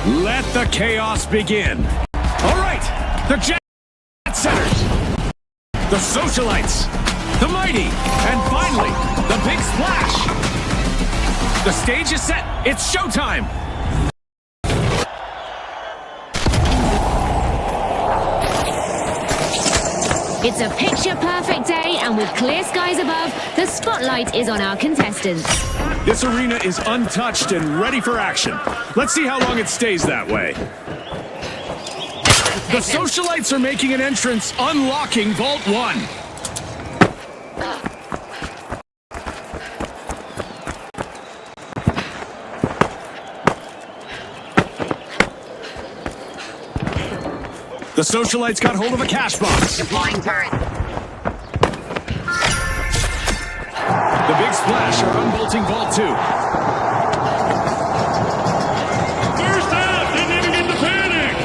Let the chaos begin. All right, the jet setters, the socialites, the mighty, and finally, the big splash. The stage is set. It's showtime. It's a picture-perfect day, and with clear skies above, the spotlight is on our contestants. This arena is untouched and ready for action. Let's see how long it stays that way. The socialites are making an entrance, unlocking Vault 1. The socialites got hold of a cash box. Deploying turret. The big splash are unbolting Vault 2. First out! Didn't even get the panic!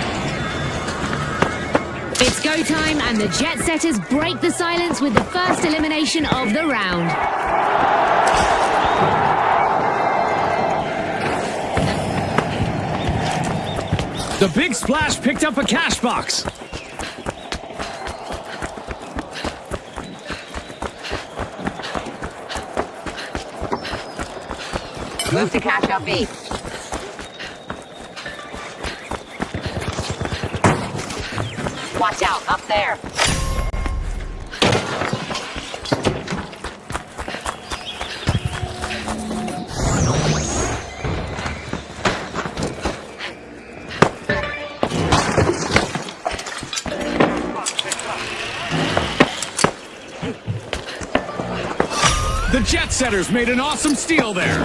It's go time, and the jet setters break the silence with the first elimination of the round. The big splash picked up a cash box. Move to cash out B. Watch out, up there. The jet setters made an awesome steal there.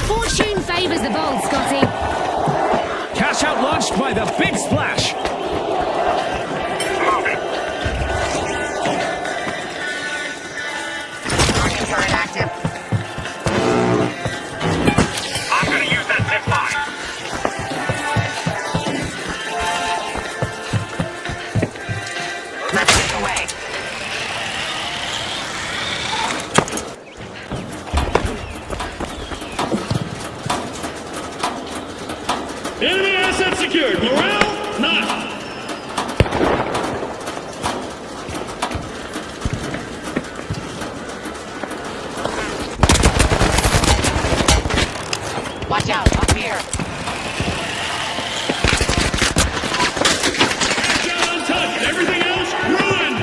Fortune favors the bold, Scotty. Cash out launched by the big splash. Turret active. I'm gonna use that zip line. Let's get away. Enemy asset secured. Morale? None. Watch out, up here. Shot untouched. Everything else ruined.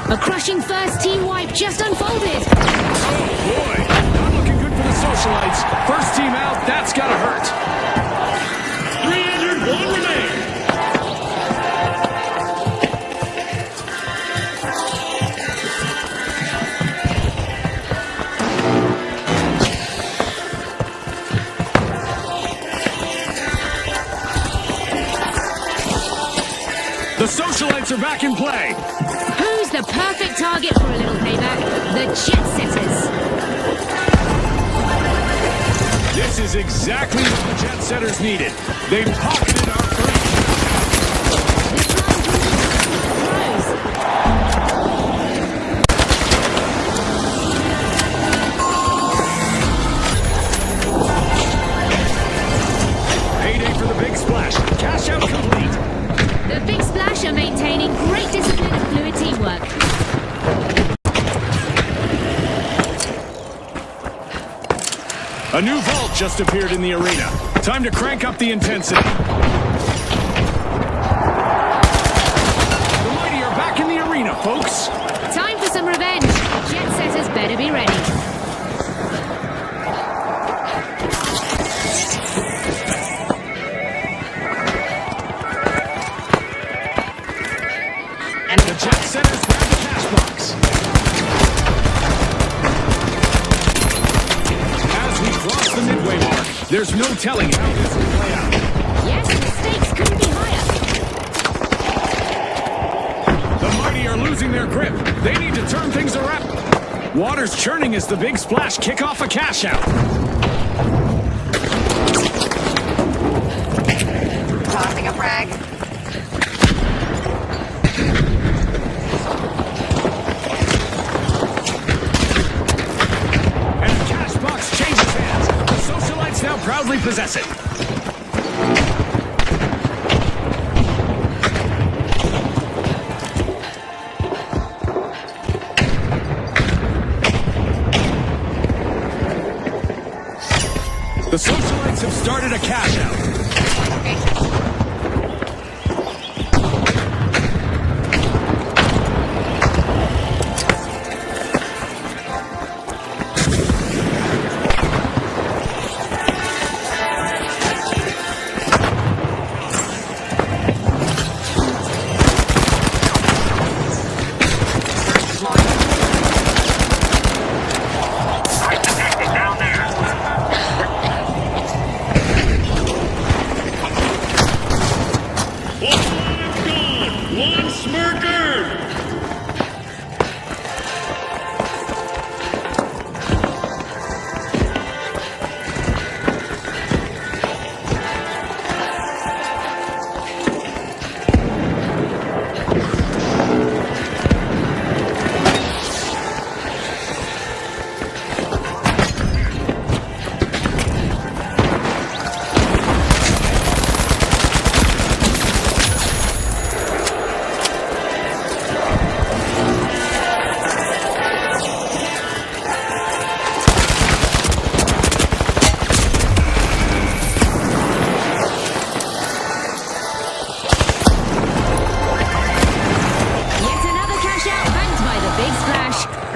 A crushing first team wipe just unfolded. Oh boy, not looking good for the socialites. First team out, that's gotta hurt. 3 injured, 1 remains. The socialites are back in play. Who's the perfect target for a little payback? The jet setters. This is exactly what the jet setters needed. They pocketed our first. This round grows. Payday for the big splash. Cash out complete. The big splash are maintaining great discipline and fluid teamwork. A new vault just appeared in the arena. Time to crank up the intensity. The mighty are back in the arena, folks. Time for some revenge. Jet setters better be ready. And the jet setters grab the cash box. As we cross the midway mark, there's no telling how this will play out. Yes, the stakes couldn't be higher. The mighty are losing their grip. They need to turn things around. Water's churning as the big splash kick off a cash out. Tossing a frag. possess it. The socialites have started a cash out.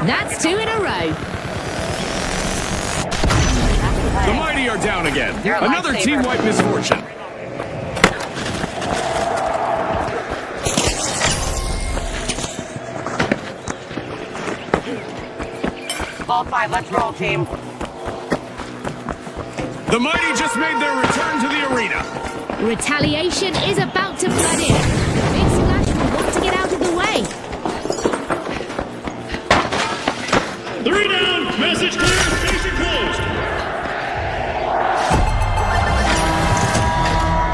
That's 2 in a row. The mighty are down again. You're a Another lifesaver. team-wide misfortune. All 5, let's roll, team. The mighty just made their return to the arena. Retaliation is about to flood in. Big Splash will want to get out of the way. 3 down. Message clear. Station closed.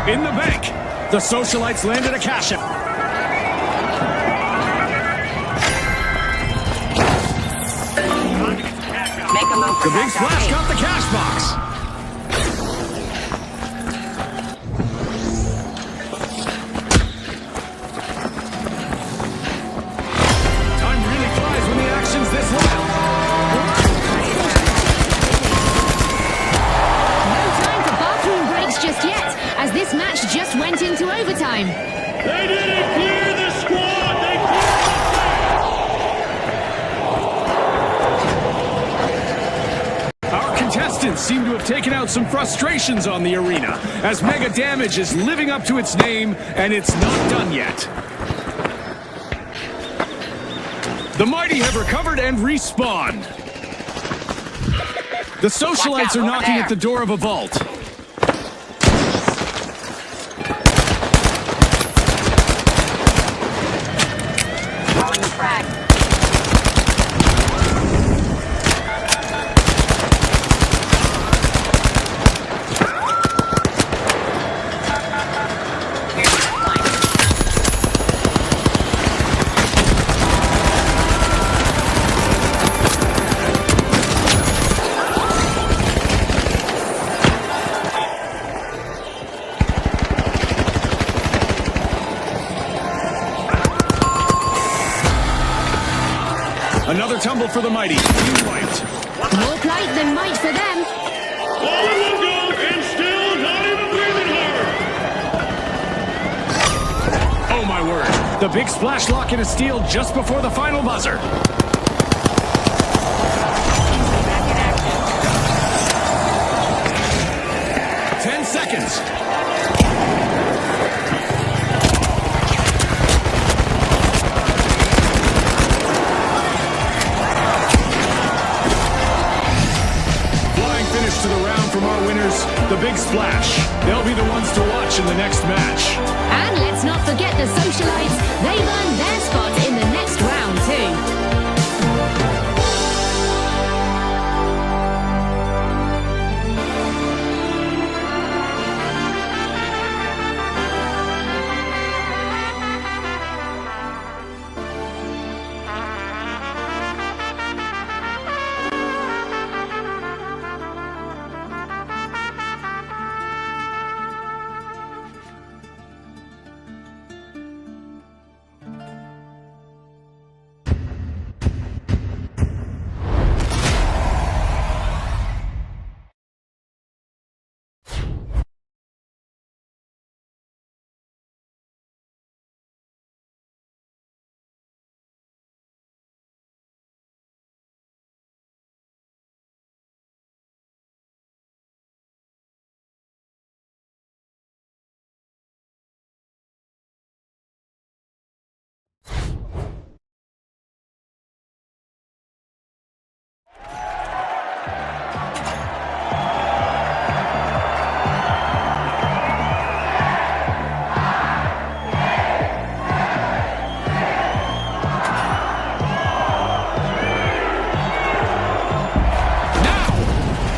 In the bank, the socialites landed a cash out. Make a move for The big cash out splash B. got the cash box. Time really flies when the action's this wild. No time for bathroom breaks just yet, as this match just went into overtime. They didn't clear the squad. They cleared Our contestants seem to have taken out some frustrations on the arena, as Mega Damage is living up to its name, and it's not done yet. The mighty have recovered and respawned. The socialites are over knocking there. at the door of a vault. Throwing the frag. Here's the line. Another tumble for the mighty. Team wiped. More plight than might for them. all in one go, and still not even breathing hard. Oh my word. The big splash lock in a steal just before the final buzzer. Back in action. 10 seconds. Flying finish to the round from our winners, the big splash. They'll be the ones to watch in the next match. And let's not forget the socialites. They've earned their spot in the next round too.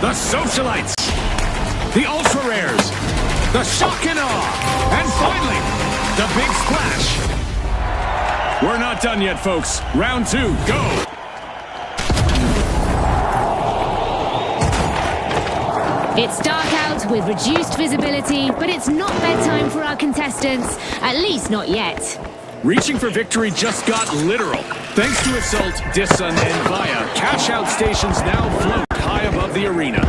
the socialites, the ultra rares, the shock and awe, and finally, the big splash. We're not done yet, folks. Round 2, go! It's dark out with reduced visibility, but it's not bedtime for our contestants. At least not yet. Reaching for victory just got literal. Thanks to Assault, Dissun, and Via, cash-out stations now float high above the arena.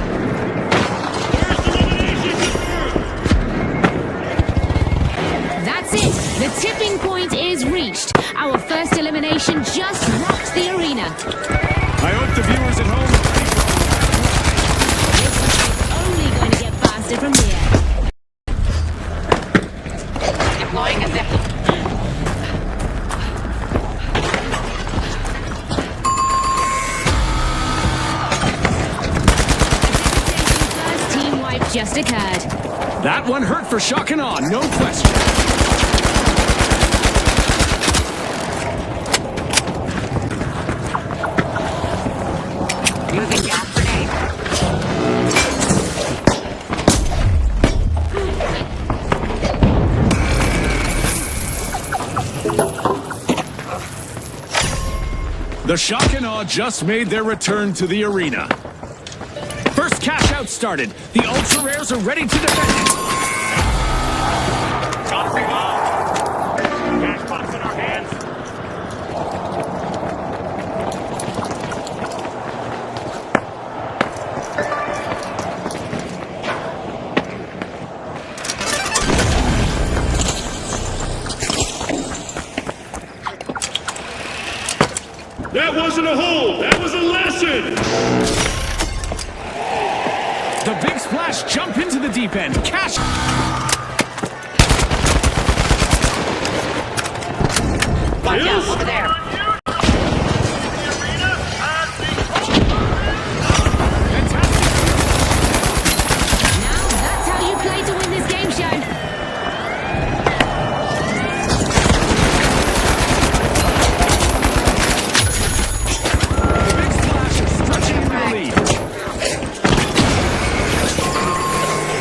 That's it. The tipping point is reached. Our first elimination just rocked the arena. I hope the viewers at home are ready for Only going to get faster from here. Deploying a zip. First team wipe just occurred. That one hurt for shock and awe, no question. Using gas grenade. The shock and awe just made their return to the arena. First cash out started. The ultra rares are ready to defend it. Dropping off. Cash box in our hands. That wasn't a hold. That was a lesson. The big splash jump into the deep end. Cash. Watch out, over there. Fantastic. Now that's how you play to win this game show. The big splash is stretching into the lead.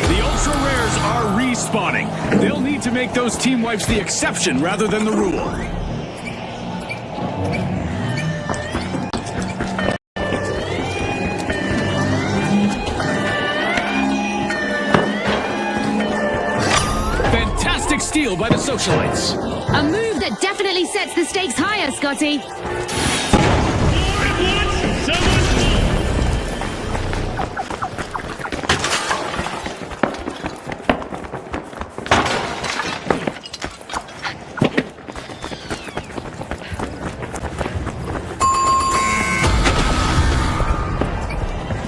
The ultra rares are respawning. They'll need to make those team wipes the exception rather than the rule. Fantastic steal by the socialites. A move that definitely sets the stakes higher, Scotty. More at once. Someone's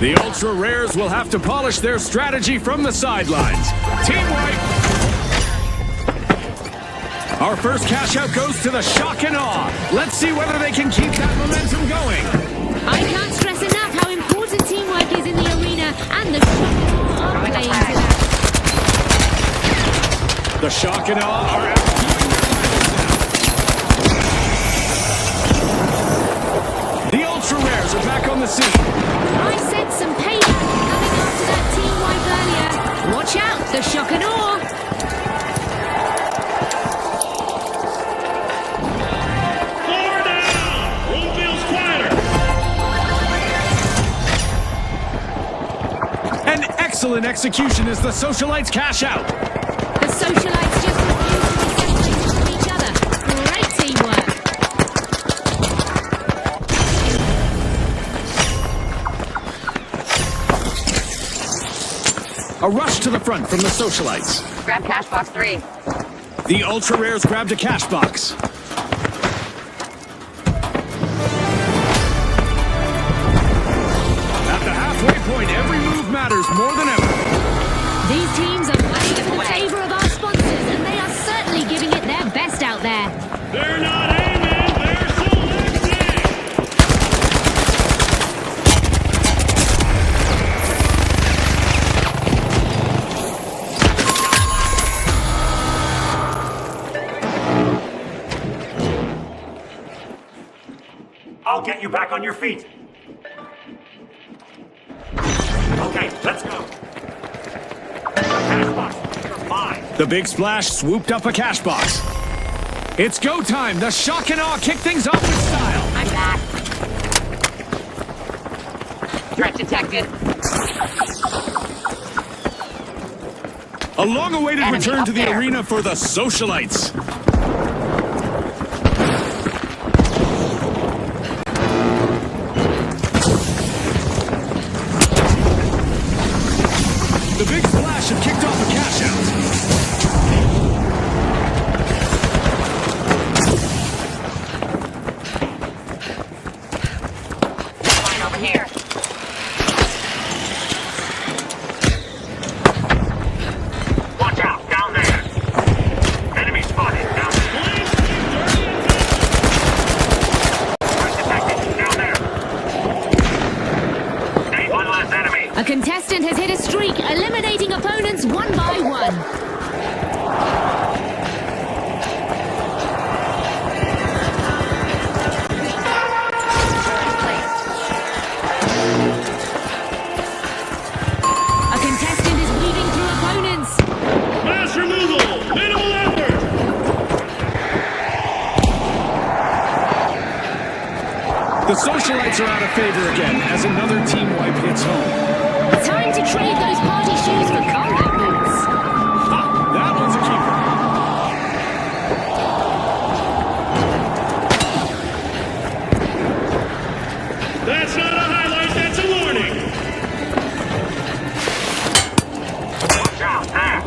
The ultra rares will have to polish their strategy from the sidelines. Team wipe. Our first cash out goes to the shock and awe. Let's see whether they can keep that momentum going. I can't stress enough how important teamwork is in the arena, and the shock are playing to that. The shock and awe are out keeping their matches now. The ultra rares are back on the scene. I sense some payback coming after that team wipe earlier. Watch out, the shock and awe. Four down. Room feels quieter. An excellent execution as the socialites cash out. The socialites just refuse to be separated from each other. Great teamwork. A rush to the front from the socialites. Grab cash box 3. The ultra rares grabbed a cash box. At the halfway point, every move matters more than ever. These teams are playing in the favor of our sponsors, and they are certainly giving it their best out there. They're not aiming. They're selecting. I'll get you back on your feet. Okay, Let's go. Cash box number 5. The big splash swooped up a cash box. It's go time. The shock and awe kick things off with style. I'm back. Threat detected. A long-awaited Enemy return up to the there. arena for the socialites. The big splash had kicked off a cash out. Line over here. Watch out, down there. Enemy spotted, down there. Threat detected, down there. Hey, one last enemy. A contestant has hit a streak, eliminating opponents one by one. A contestant is weaving through opponents. Mass removal! Minimal effort! The socialites are out of favor again as another team wipe hits home. Time to trade those party shoes for combat boots. Ha! That one's a keeper. That's not a highlight, that's a warning! Watch out, there.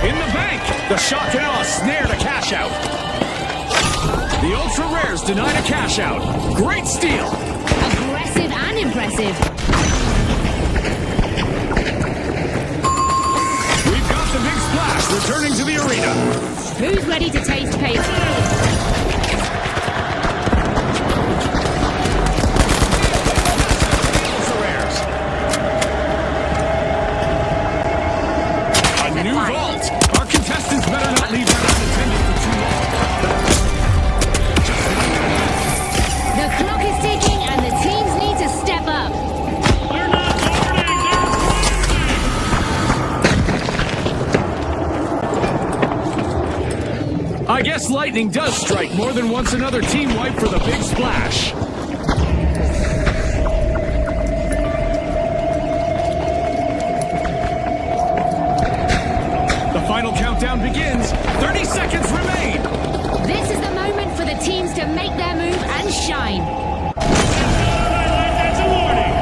In the bank, the shock and awe snared a cash out. The ultra rares denied a cash out. Great steal. Aggressive and impressive. We've got the big splash returning to the arena. Who's ready to taste pain? Ultra rares. A new vault. Our contestants better not leave that unattended for too long. The clock is ticking and the teams need to step up. They're not guarding, they're I guess lightning does strike more than once another team wipe for the big splash. The final countdown begins. 30 seconds remain. This is the moment for the teams to make their move and shine. highlight, that's a warning!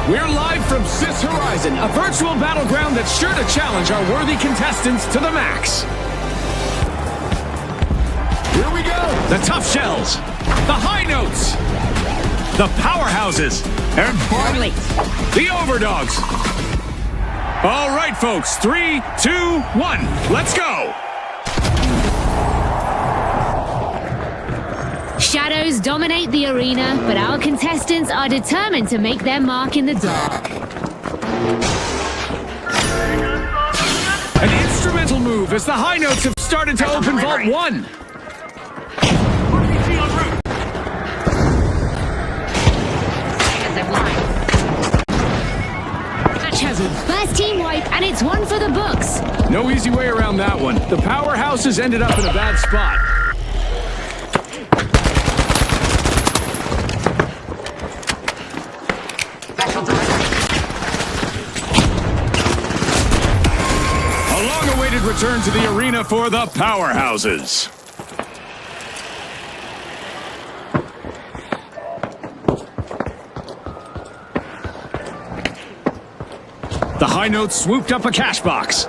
We're live from Sis Horizon, a virtual battleground that's sure to challenge our worthy contestants to the max. Here we go. The tough shells, the high notes, the powerhouses, and finally, the overdogs. All right, folks, 3, 2, 1, let's go. Shadows dominate the arena, but our contestants are determined to make their mark in the dark. An instrumental move as the high notes have started to open Vault 1. Match has a first team wipe, and it's one for the books. No easy way around that one. The powerhouses ended up in a bad spot. Return to the arena for the powerhouses. The high notes swooped up a cash box.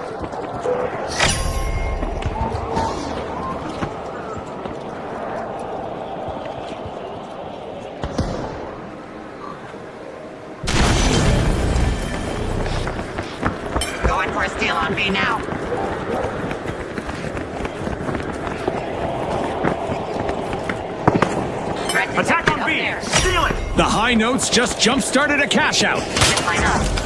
Going for a steal on me now. Attack on B! Steal it! The high notes just jump-started a cash out. Line up.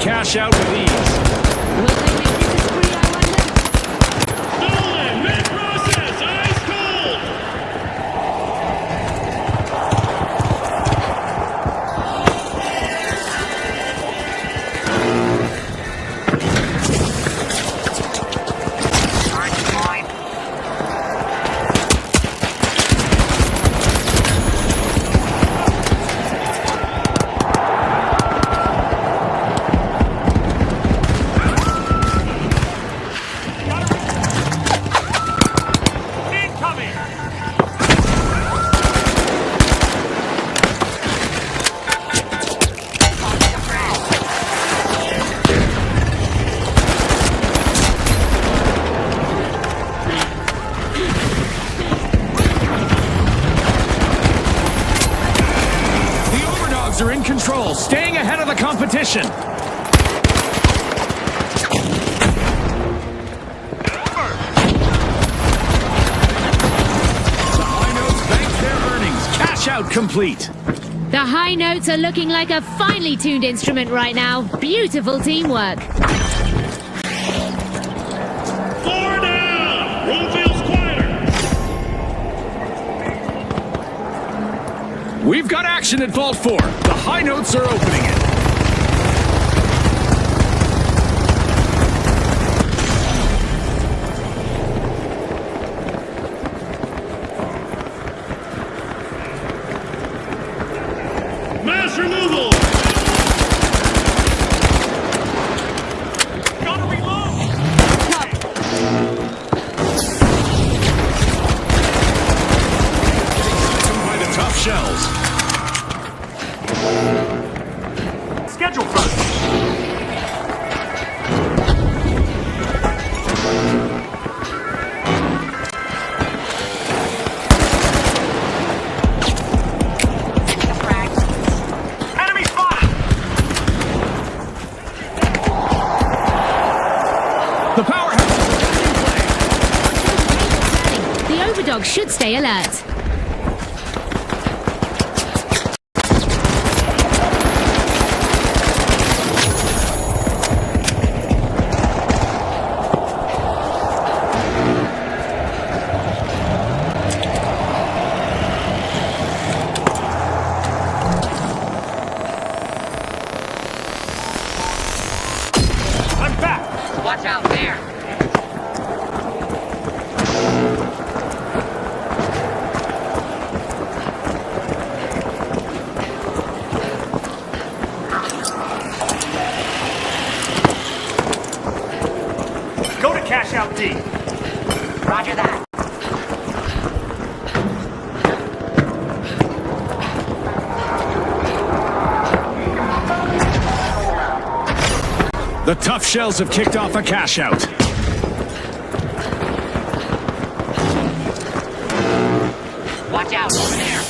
Cash out with ease. Will they make it a spree, I wonder? Stolen! Mid-process! Ice cold! Are in control, staying ahead of the competition. The high notes bank their earnings. Cash out complete. The high notes are looking like a finely tuned instrument right now. Beautiful teamwork. Floor down! Room feels quieter! We've got action at Vault 4. The high notes are opening it. Mass removal! Gotta reload! By the tough shells. Schedule first! Enemy spotted! The powerhouse is in play. The overdogs should stay alert. empty. Roger that. The tough shells have kicked off a cash out. Watch out over there.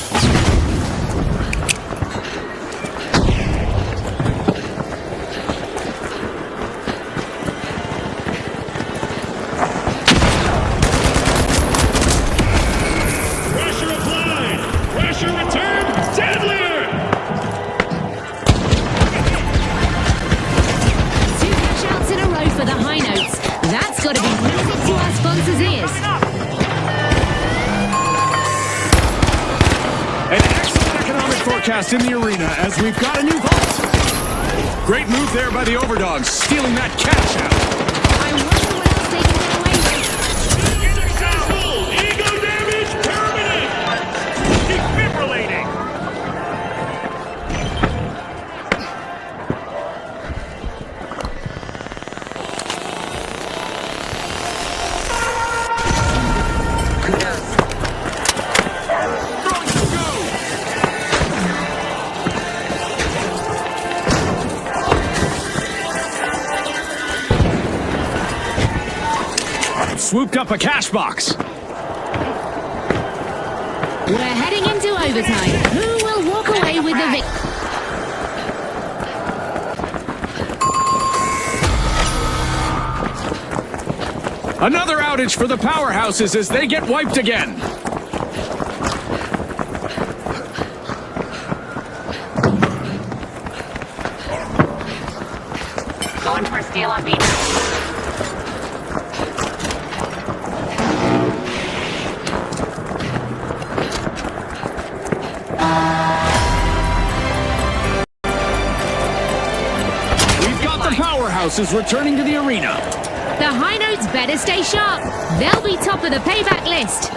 Pressure applied. Pressure returned. Deadlier. Two cash outs in a row for the high notes. That's got to be music to our sponsors' ears. An excellent economic forecast in the arena as we've got a new vault. Great move there by the overdogs, stealing that cash out. I wonder what else they can get away with. Successful. Ego damage permanent. Defibrillating. Swooped up a cash box. We're heading into overtime. Who will walk away with the victory? Another outage for the powerhouses as they get wiped again. Going for a steal on me. We've got the powerhouses returning to the arena. The high notes better stay sharp. They'll be top of the payback list.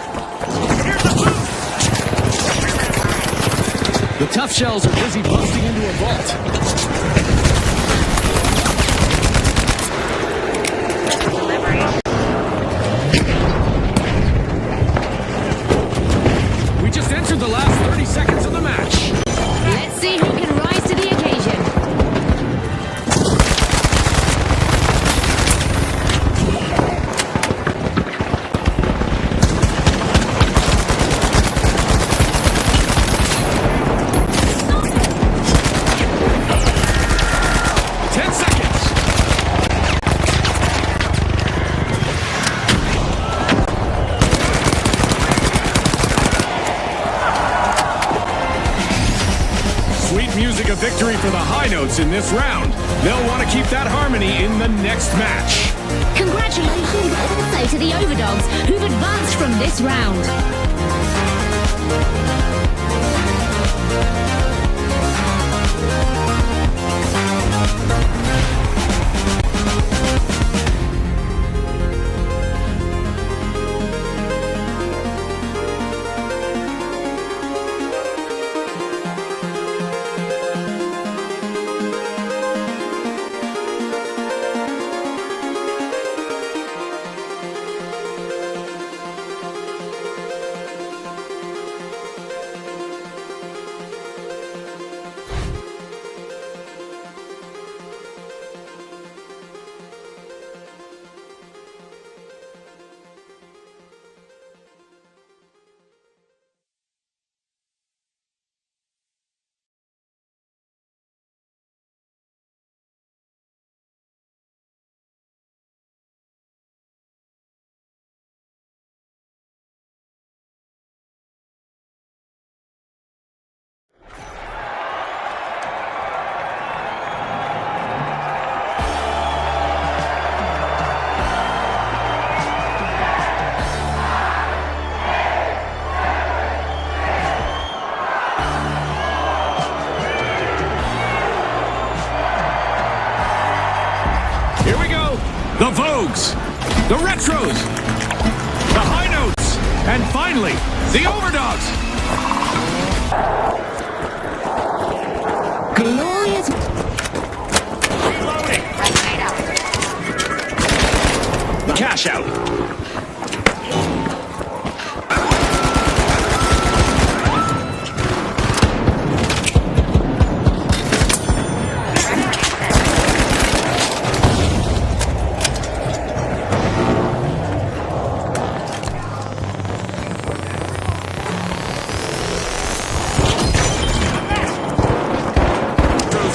The tough shells are busy busting into a vault. We just entered the last 30 seconds of the match. Let's see who can rise to the occasion. Music of victory for the high notes in this round. They'll want to keep that harmony in the next match. Congratulations also to the overdogs who've advanced from this round. The Vogues, the Retros, the High Notes, and finally, the Overdogs. Glorious. The cash cash out.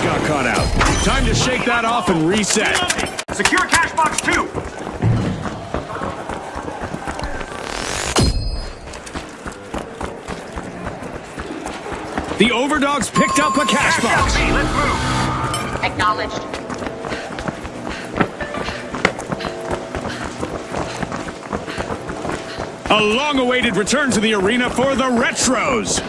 Got caught out. Time to shake that off and reset. Secure cash box 2. The Overdogs picked up a cash box. LB, let's move. Acknowledged. A long-awaited return to the arena for the Retros.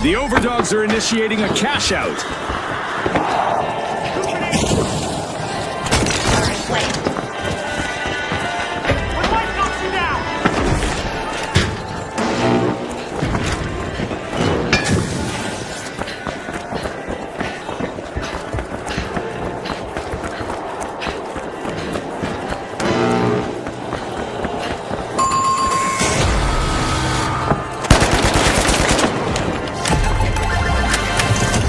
The Overdogs are initiating a cash out.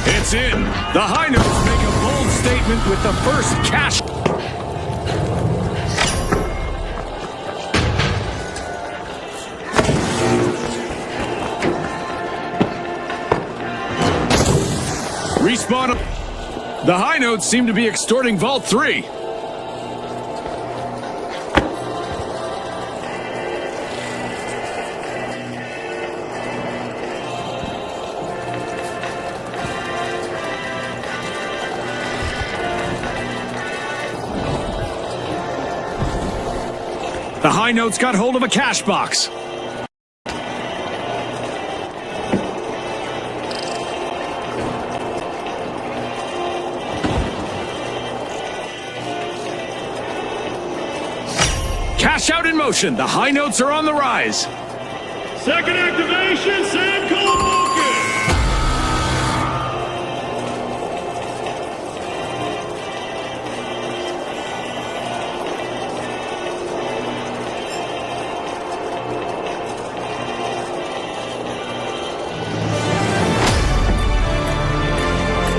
It's in. The High Notes make a bold statement with the first cash. Respawn. The High Notes seem to be extorting Vault 3. The High Notes got hold of a cash box. Cash out in motion. The High Notes are on the rise. Second activation, Sam Cole focus.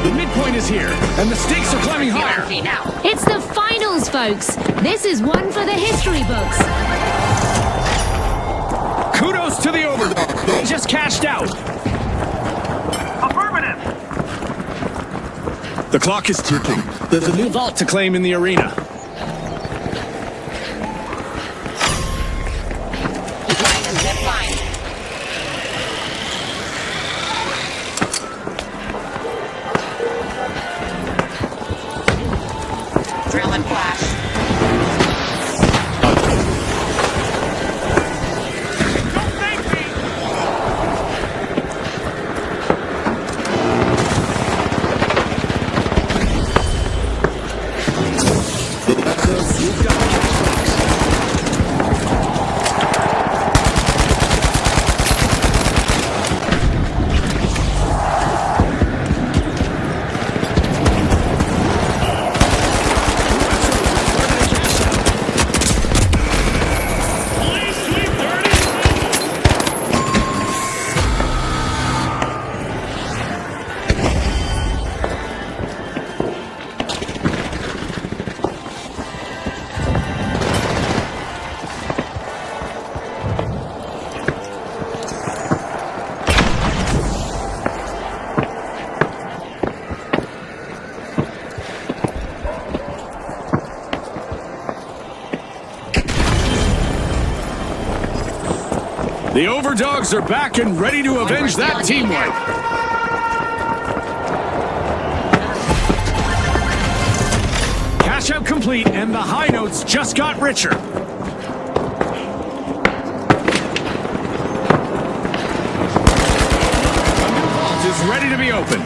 The midpoint is here, and the stakes are climbing higher. Now. It's the finals, folks. This is one for the history books. Kudos to the Overdog. They just cashed out. Affirmative. The clock is ticking. There's a new vault to claim in the arena. Line and zip line. Drill and flash. Don't thank me. Police sweep 30. The Overdogs are back and ready to avenge that team wipe. Cash out complete, and the High Notes just got richer. be opened.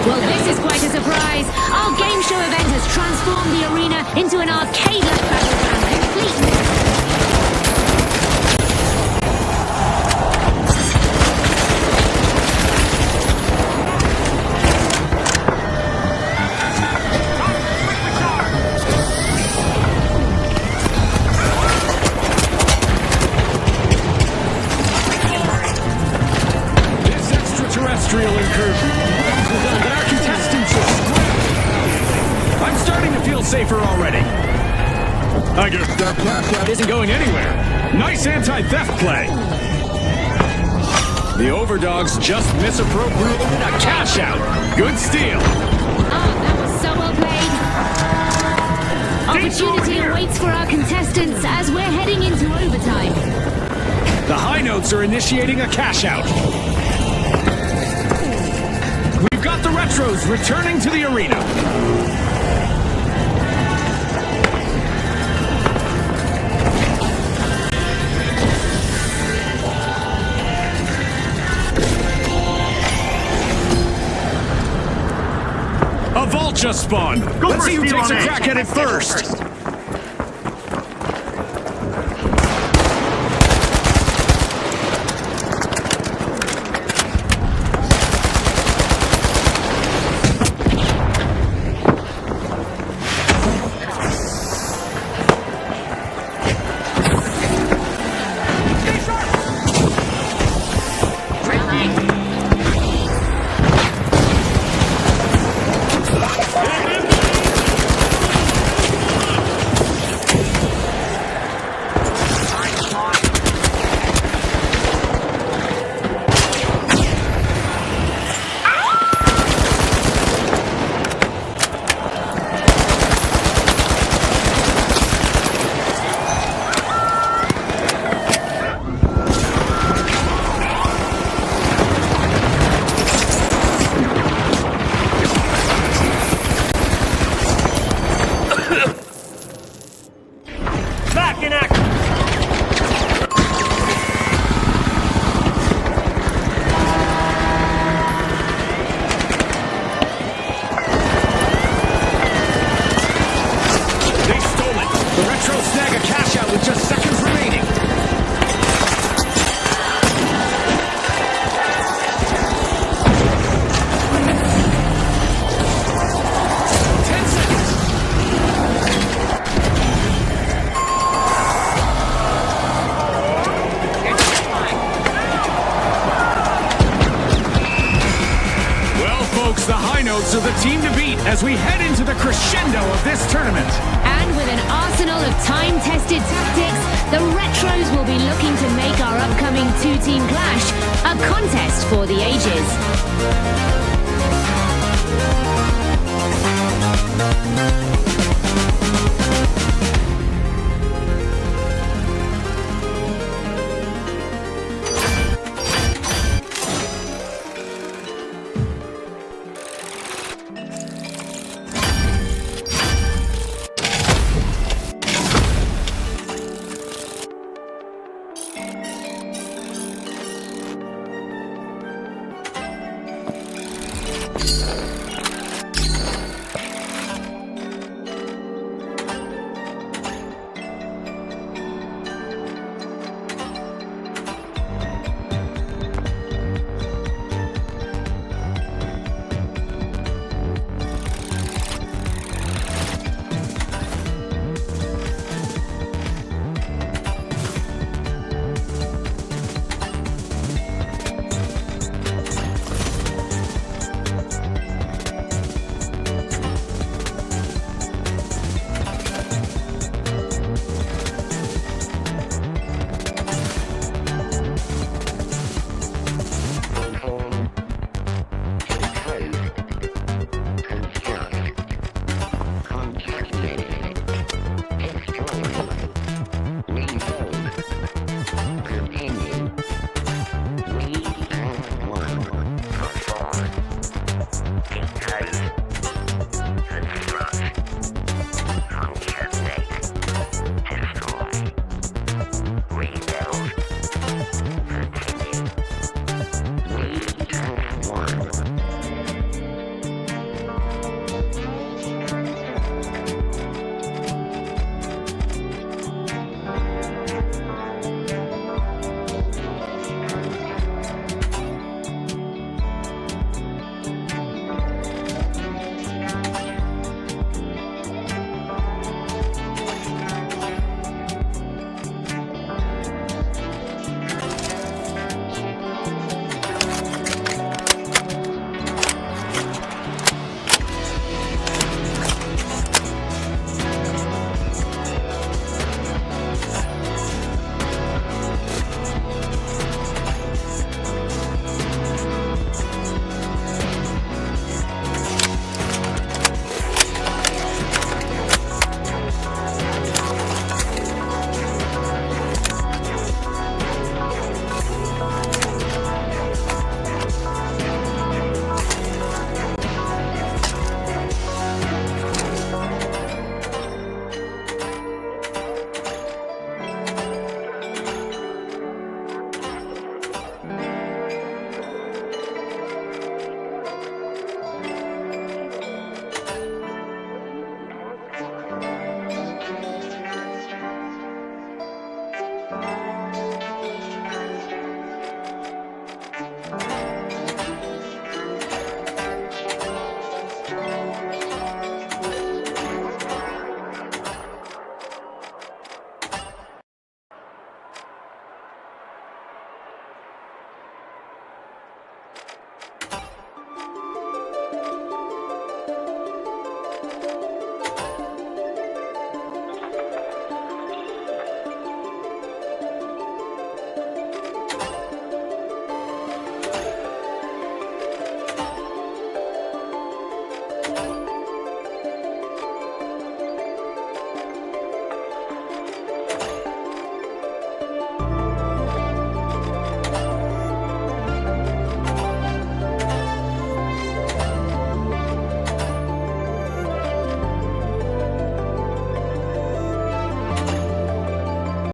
Well, this is quite a surprise. Our game show event has transformed the arena into an arcade-like battleground, complete. Terrestrial incursion. But our contestants are square. I'm starting to feel safer already. I guess that cash out isn't going anywhere. Nice anti-theft play. The overdogs just misappropriated a cash out. Good steal. Oh, that was so well played. Opportunity awaits for our contestants as we're heading into overtime. The high notes are initiating a cash out. We've got the retros returning to the arena. A vault just spawned. Let's see who takes a crack at it first. So the team to beat as we head into the crescendo of this tournament. And with an arsenal of time-tested tactics, the Retros will be looking to make our upcoming two-team clash a contest for the ages.